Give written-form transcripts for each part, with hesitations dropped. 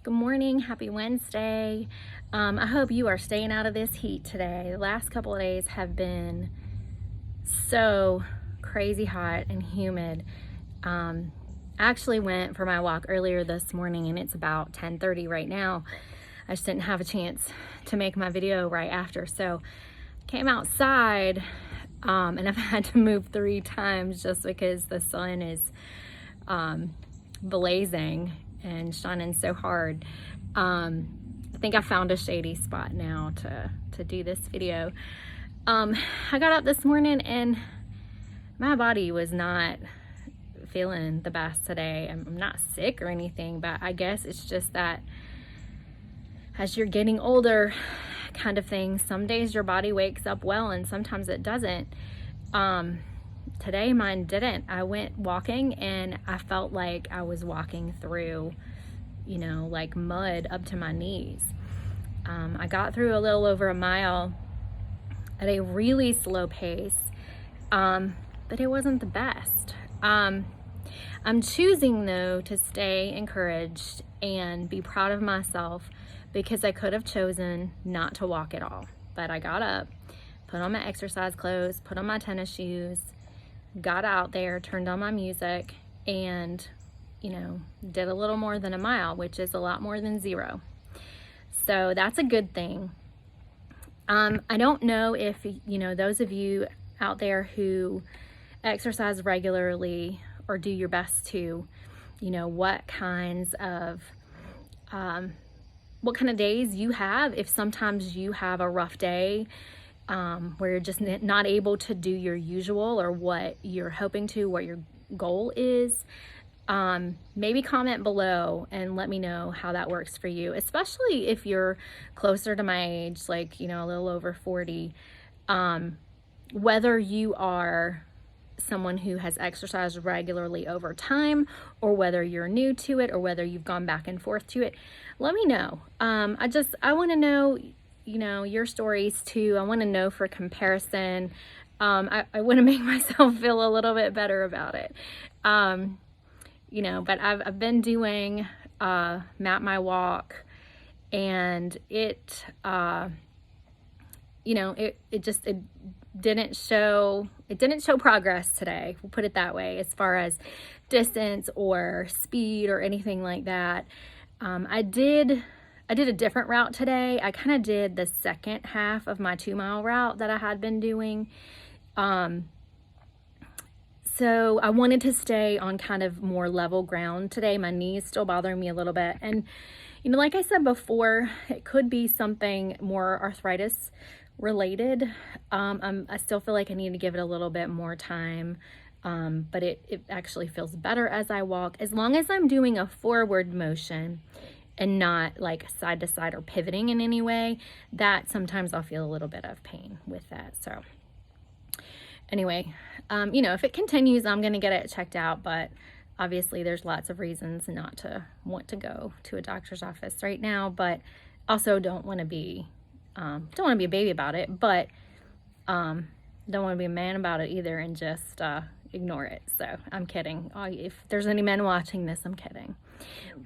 Good morning, happy Wednesday. I hope you are staying out of this heat today. The last couple of days have been so crazy hot and humid. I actually went for my walk earlier this morning and it's about 10:30 right now. I just didn't have a chance to make my video right after, so I came outside and I've had to move 3 times just because the sun is blazing and shining so hard. I think I found a shady spot now to do this video. I got up this morning and my body was not feeling the best today. I'm not sick or anything, but I guess it's just that as you're getting older kind of thing, some days your body wakes up well and sometimes it doesn't. Today mine didn't. I went walking and I felt like I was walking through, like mud up to my knees. I got through a little over a mile at a really slow pace, but it wasn't the best. I'm choosing though to stay encouraged and be proud of myself because I could have chosen not to walk at all. But I got up, put on my exercise clothes, put on my tennis shoes, got out there, turned on my music, and did a little more than a mile, which is a lot more than 0. So that's a good thing. I don't know if, those of you out there who exercise regularly or do your best to, what kind of days you have. If sometimes you have a rough day where you're just not able to do your usual or what you're hoping to, what your goal is, maybe comment below and let me know how that works for you, especially if you're closer to my age, like, a little over 40, whether you are someone who has exercised regularly over time or whether you're new to it or whether you've gone back and forth to it. Let me know. I want to know, your stories too. I want to know for comparison. I want to make myself feel a little bit better about it. But I've been doing Map My Walk, and it didn't show progress today. We'll put it that way, as far as distance or speed or anything like that. I did a different route today. I kind of did the second half of my 2-mile route that I had been doing. So I wanted to stay on kind of more level ground today. My knees still bothering me a little bit. And, like I said before, it could be something more arthritis related. I still feel like I need to give it a little bit more time. But it actually feels better as I walk, as long as I'm doing a forward motion and not like side to side or pivoting in any way. That sometimes I'll feel a little bit of pain with that. So anyway, if it continues, I'm going to get it checked out, but obviously there's lots of reasons not to want to go to a doctor's office right now, but also don't want to be a baby about it, but don't want to be a man about it either and just ignore it. So I'm kidding. If there's any men watching this, I'm kidding.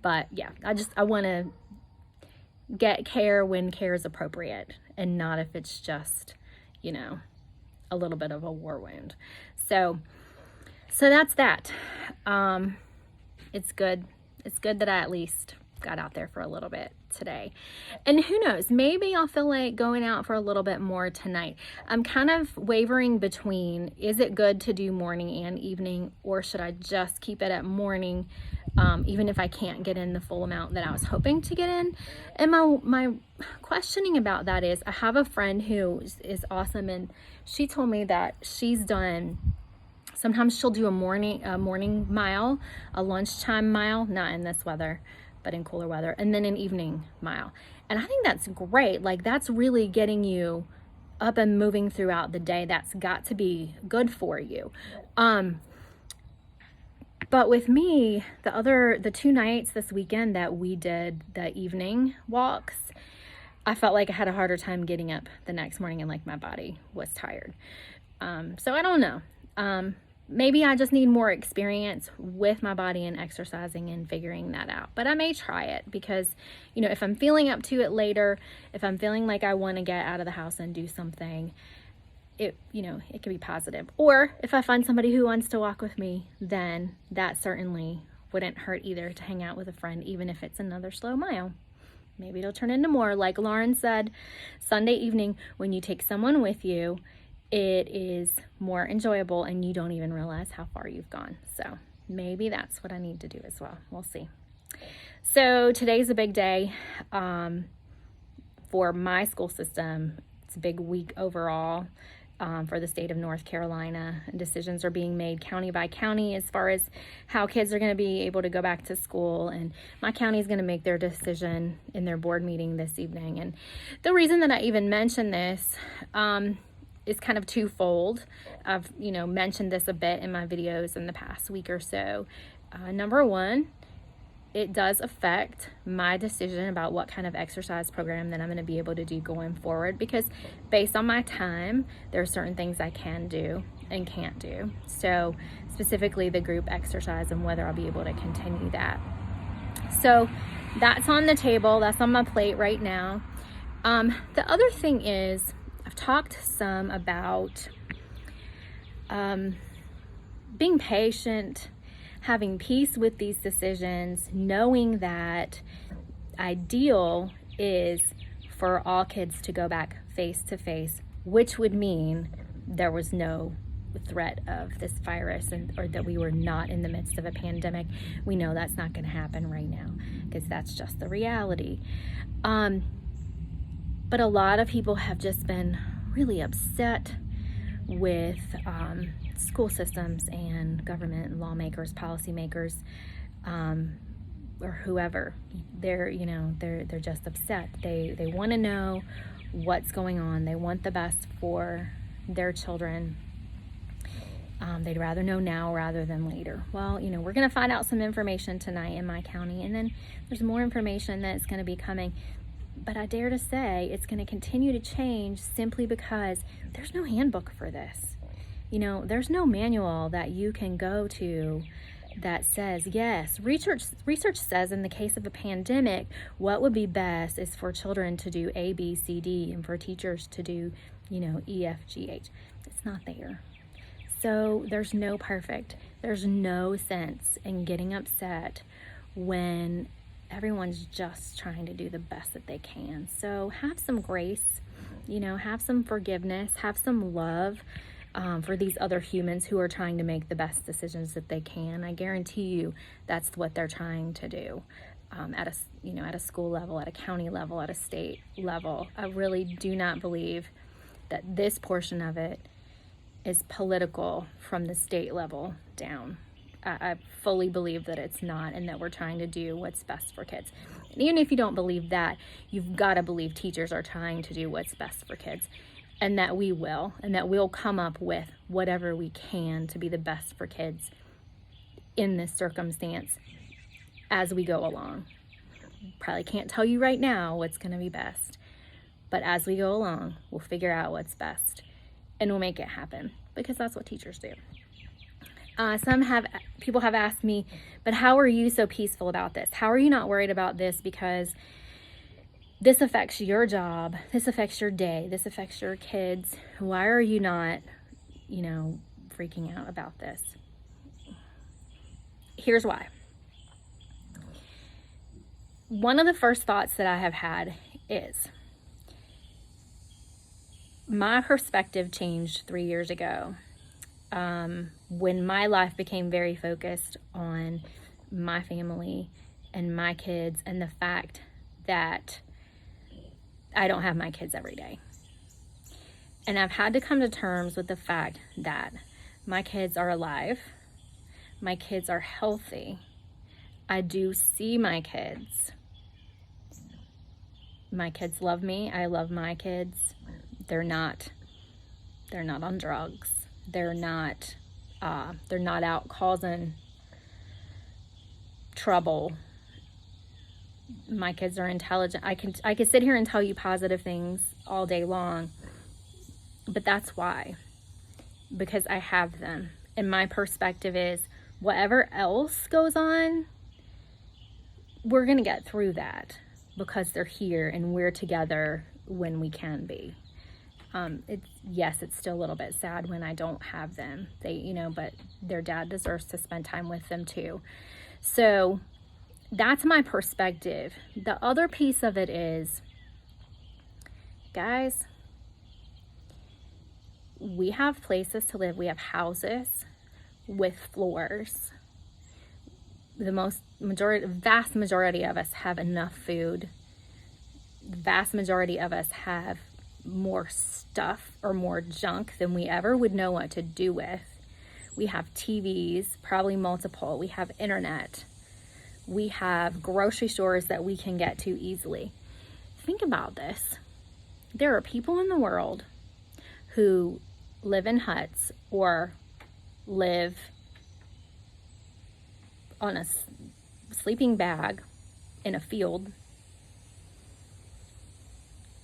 But yeah, I want to get care when care is appropriate and not if it's just, a little bit of a war wound. So that's that. It's good that I at least got out there for a little bit today. And who knows, maybe I'll feel like going out for a little bit more tonight. I'm kind of wavering between, is it good to do morning and evening, or should I just keep it at morning, even if I can't get in the full amount that I was hoping to get in? And my questioning about that is, I have a friend who is awesome, and she told me that sometimes she'll do a morning mile, a lunchtime mile, not in this weather, but in cooler weather, and then an evening mile. And I think that's great. Like, that's really getting you up and moving throughout the day. That's got to be good for you. But with me, the 2 nights this weekend that we did the evening walks, I felt like I had a harder time getting up the next morning, and like my body was tired. So I don't know. maybe I just need more experience with my body and exercising and figuring that out. But I may try it because, if I'm feeling up to it later, if I'm feeling like I want to get out of the house and do something, it can be positive. Or if I find somebody who wants to walk with me, then that certainly wouldn't hurt either, to hang out with a friend, even if it's another slow mile. Maybe it'll turn into more. Like Lauren said, Sunday evening, when you take someone with you, it is more enjoyable and you don't even realize how far you've gone. So maybe that's what I need to do as well. We'll see. So today's a big day for my school system. It's a big week overall for the state of North Carolina. Decisions are being made county by county as far as how kids are going to be able to go back to school. And my county is going to make their decision in their board meeting this evening. And the reason that I even mention this is kind of twofold. I've, mentioned this a bit in my videos in the past week or so. Number one, it does affect my decision about what kind of exercise program that I'm going to be able to do going forward, because based on my time, there are certain things I can do and can't do. So specifically the group exercise and whether I'll be able to continue that. So that's on the table. That's on my plate right now. The other thing is, I've talked some about being patient, having peace with these decisions, knowing that ideal is for all kids to go back face to face, which would mean there was no threat of this virus or that we were not in the midst of a pandemic. We know that's not going to happen right now because that's just the reality. But a lot of people have just been really upset with school systems and government and lawmakers, policymakers, or whoever. They're just upset. They want to know what's going on. They want the best for their children. They'd rather know now rather than later. Well, we're going to find out some information tonight in my county, and then there's more information that's going to be coming. But I dare to say it's going to continue to change simply because there's no handbook for this. There's no manual that you can go to that says, yes, research says in the case of a pandemic, what would be best is for children to do A, B, C, D, and for teachers to do, E, F, G, H. It's not there. So there's no sense in getting upset when everyone's just trying to do the best that they can. So have some grace, have some forgiveness, have some love for these other humans who are trying to make the best decisions that they can. I guarantee you that's what they're trying to do at a school level, at a county level, at a state level. I really do not believe that this portion of it is political from the state level down. I fully believe that it's not, and that we're trying to do what's best for kids. And even if you don't believe that, you've got to believe teachers are trying to do what's best for kids, and that we'll come up with whatever we can to be the best for kids in this circumstance as we go along. Probably can't tell you right now what's going to be best, but as we go along, we'll figure out what's best, and we'll make it happen, because that's what teachers do. People have asked me, but how are you so peaceful about this? How are you not worried about this? Because this affects your job, this affects your day, this affects your kids. Why are you not, freaking out about this? Here's why. One of the first thoughts that I have had is, my perspective changed 3 years ago. When my life became very focused on my family and my kids, and the fact that I don't have my kids every day. And I've had to come to terms with the fact that my kids are alive. My kids are healthy. I do see my kids. My kids love me. I love my kids. They're not on drugs. They're not out causing trouble. My kids are intelligent. I can sit here and tell you positive things all day long, but that's why, because I have them, And my perspective is whatever else goes on, we're going to get through that because they're here and we're together when we can be. It's still a little bit sad when I don't have them. But their dad deserves to spend time with them too. So that's my perspective. The other piece of it is, guys, we have places to live. We have houses with floors. The vast majority of us have enough food. The vast majority of us have more stuff or more junk than we ever would know what to do with. We have TVs, probably multiple. We have internet. We have grocery stores that we can get to easily. Think about this. There are people in the world who live in huts or live on a sleeping bag in a field.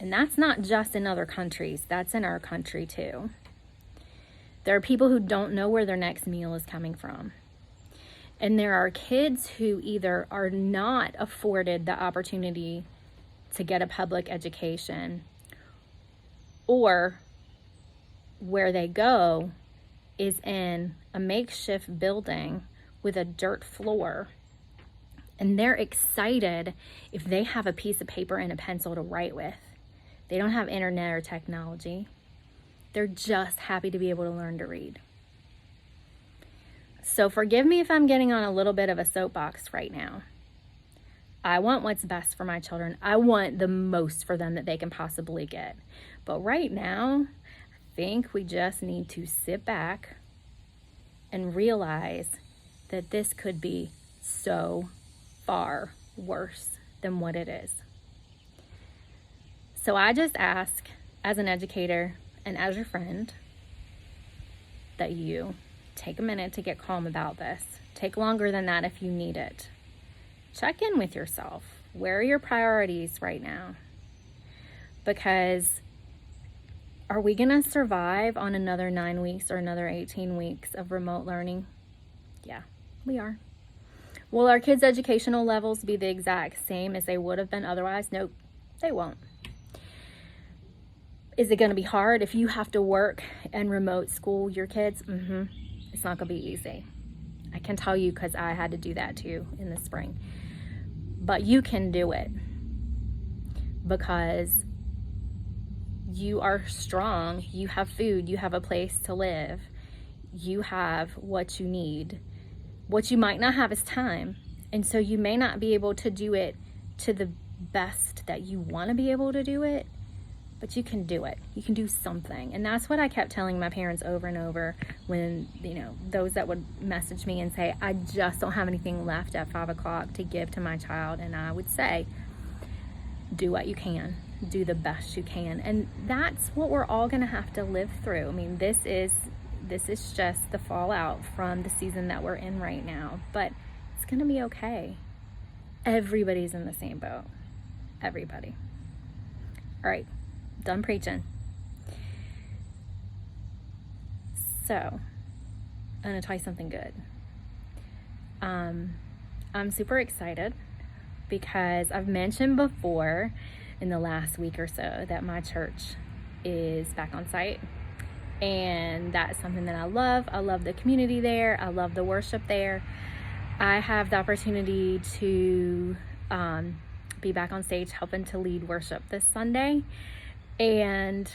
And that's not just in other countries, that's in our country too. There are people who don't know where their next meal is coming from. And there are kids who either are not afforded the opportunity to get a public education, or where they go is in a makeshift building with a dirt floor. And they're excited if they have a piece of paper and a pencil to write with. They don't have internet or technology. They're just happy to be able to learn to read. So forgive me if I'm getting on a little bit of a soapbox right now. I want what's best for my children. I want the most for them that they can possibly get. But right now, I think we just need to sit back and realize that this could be so far worse than what it is. So I just ask, as an educator and as your friend, that you take a minute to get calm about this. Take longer than that if you need it. Check in with yourself. Where are your priorities right now? Because are we going to survive on another 9 weeks or another 18 weeks of remote learning? Yeah, we are. Will our kids' educational levels be the exact same as they would have been otherwise? Nope, they won't. Is it going to be hard if you have to work and remote school your kids? It's not going to be easy. I can tell you because I had to do that too in the spring. But you can do it because you are strong. You have food. You have a place to live. You have what you need. What you might not have is time. And so you may not be able to do it to the best that you want to be able to do it, but you can do it. You can do something. And that's what I kept telling my parents over and over when, those that would message me and say, I just don't have anything left at 5 o'clock to give to my child. And I would say, do what you can. Do the best you can. And that's what we're all going to have to live through. I mean, this is just the fallout from the season that we're in right now. But it's going to be okay. Everybody's in the same boat. Everybody. All right. Done preaching. So, I'm going to tell you something good. I'm super excited because I've mentioned before in the last week or so that my church is back on site. And that's something that I love. I love the community there. I love the worship there. I have the opportunity to be back on stage helping to lead worship this Sunday. And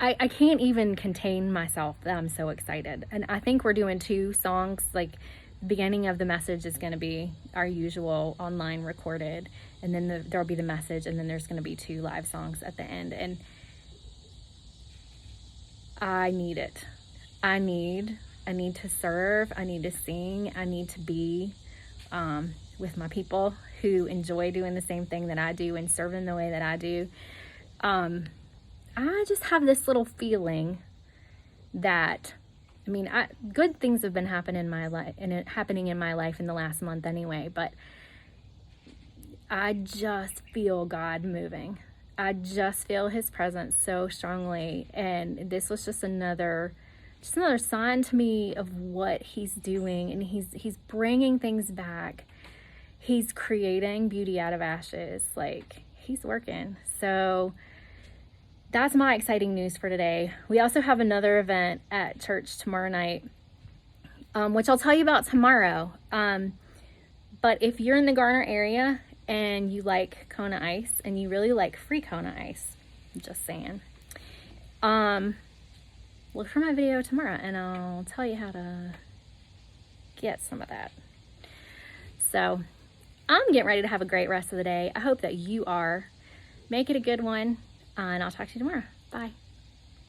I can't even contain myself that I'm so excited. And I think we're doing 2 songs. Like, the beginning of the message is going to be our usual online recorded. And then there'll be the message. And then there's going to be 2 live songs at the end. And I need it. I need to serve. I need to sing. I need to be with my people who enjoy doing the same thing that I do and serving the way that I do. I just have this little feeling that, good things have been happening in my life in the last month anyway, but I just feel God moving. I just feel his presence so strongly. And this was just another just another sign to me of what he's doing, and he's bringing things back. He's creating beauty out of ashes. Like, he's working. So that's my exciting news for today. We also have another event at church tomorrow night, which I'll tell you about tomorrow. But if you're in the Garner area and you like Kona ice and you really like free Kona ice, I'm just saying, look for my video tomorrow and I'll tell you how to get some of that. So I'm getting ready to have a great rest of the day. I hope that you are. Make it a good one, and I'll talk to you tomorrow. Bye.